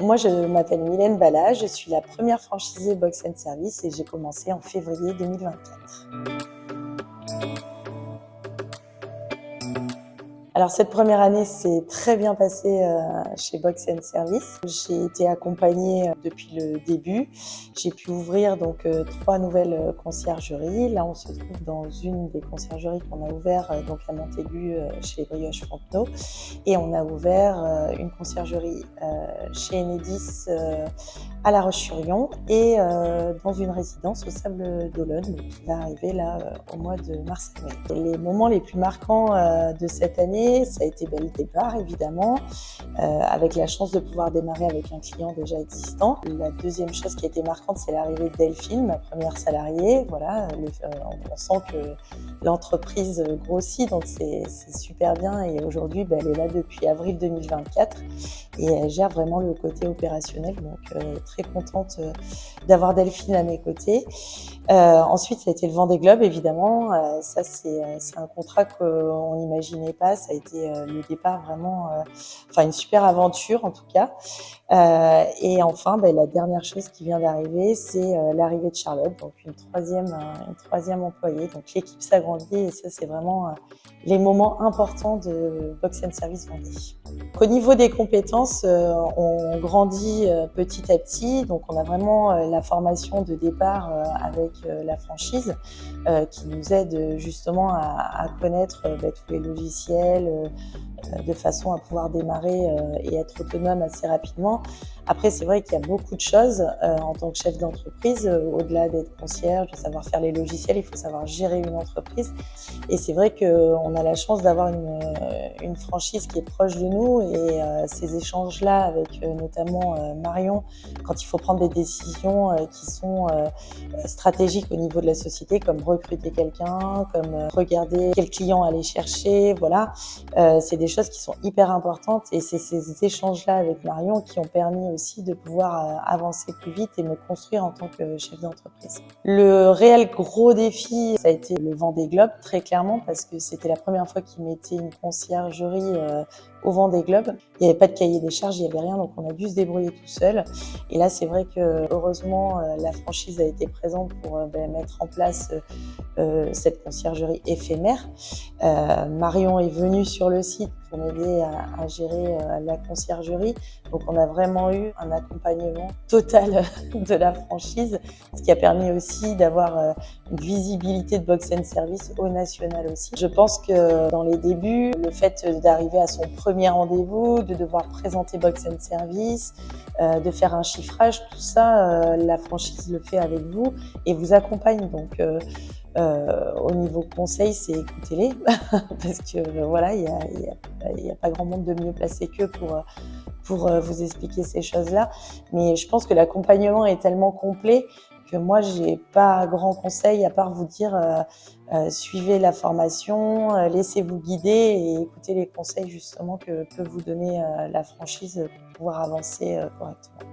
Moi, je m'appelle Mylène Bala, je suis la première franchisée Box & Service et j'ai commencé en février 2024. Alors cette première année s'est très bien passée chez Box & Service. J'ai été accompagnée depuis le début. J'ai pu ouvrir donc 3 nouvelles conciergeries. Là, on se trouve dans une des conciergeries qu'on a ouvert, donc à Montaigu chez les Brioches Fontenot. Et on a ouvert une conciergerie chez Enedis à La Roche-sur-Yon et dans une résidence au Sable d'Olonne qui va arriver là au mois de mars-mai. Les moments les plus marquants de cette année, ça a été le départ évidemment, avec la chance de pouvoir démarrer avec un client déjà existant. La deuxième chose qui a été marquante, c'est l'arrivée de Delphine, ma première salariée. Voilà, on sent que l'entreprise grossit, donc c'est super bien. Et aujourd'hui, elle est là depuis avril 2024 et elle gère vraiment le côté opérationnel. Donc très contente d'avoir Delphine à mes côtés. Ensuite, ça a été le Vendée Globe, évidemment. Ça, c'est un contrat qu'on n'imaginait pas. Ça a été le départ vraiment, une super aventure en tout cas. Et enfin, la dernière chose qui vient d'arriver, c'est l'arrivée de Charlotte, donc une troisième employée. Donc l'équipe s'agrandit et ça, c'est vraiment les moments importants de Box & Service Vendée. Au niveau des compétences, on grandit petit à petit. Donc on a vraiment la formation de départ avec la franchise qui nous aide justement à connaître tous les logiciels de façon à pouvoir démarrer et être autonome assez rapidement. Après, c'est vrai qu'il y a beaucoup de choses en tant que chef d'entreprise, au-delà d'être concierge, de savoir faire les logiciels, il faut savoir gérer une entreprise. Et c'est vrai qu'on a la chance d'avoir une franchise qui est proche de nous et ces échanges-là avec notamment Marion, quand il faut prendre des décisions qui sont stratégiques au niveau de la société, comme recruter quelqu'un, comme regarder quel client aller chercher, voilà. C'est des choses qui sont hyper importantes et c'est ces échanges-là avec Marion qui ont permis aussi de pouvoir avancer plus vite et me construire en tant que chef d'entreprise. Le réel gros défi, ça a été le Vendée Globe, très clairement, parce que c'était la première fois qu'ils mettaient une conciergerie au Vendée Globe. Il n'y avait pas de cahier des charges, il n'y avait rien, donc on a dû se débrouiller tout seul. Et là, c'est vrai que heureusement, la franchise a été présente pour mettre en place cette conciergerie éphémère. Marion est venue sur le site pour m'aider à gérer la conciergerie. Donc on a vraiment eu un accompagnement total de la franchise, ce qui a permis aussi d'avoir une visibilité de Box & Service au national aussi. Je pense que dans les débuts, le fait d'arriver à son premier rendez-vous, de devoir présenter Box & Service, de faire un chiffrage, tout ça, la franchise le fait avec vous et vous accompagne. Donc au niveau conseil, c'est écoutez-les parce que voilà, il y a pas grand monde de mieux placé qu'eux pour vous expliquer ces choses-là. Mais je pense que l'accompagnement est tellement complet que moi, j'ai pas grand conseil à part vous dire suivez la formation, laissez-vous guider et écoutez les conseils justement que peut vous donner la franchise pour pouvoir avancer correctement.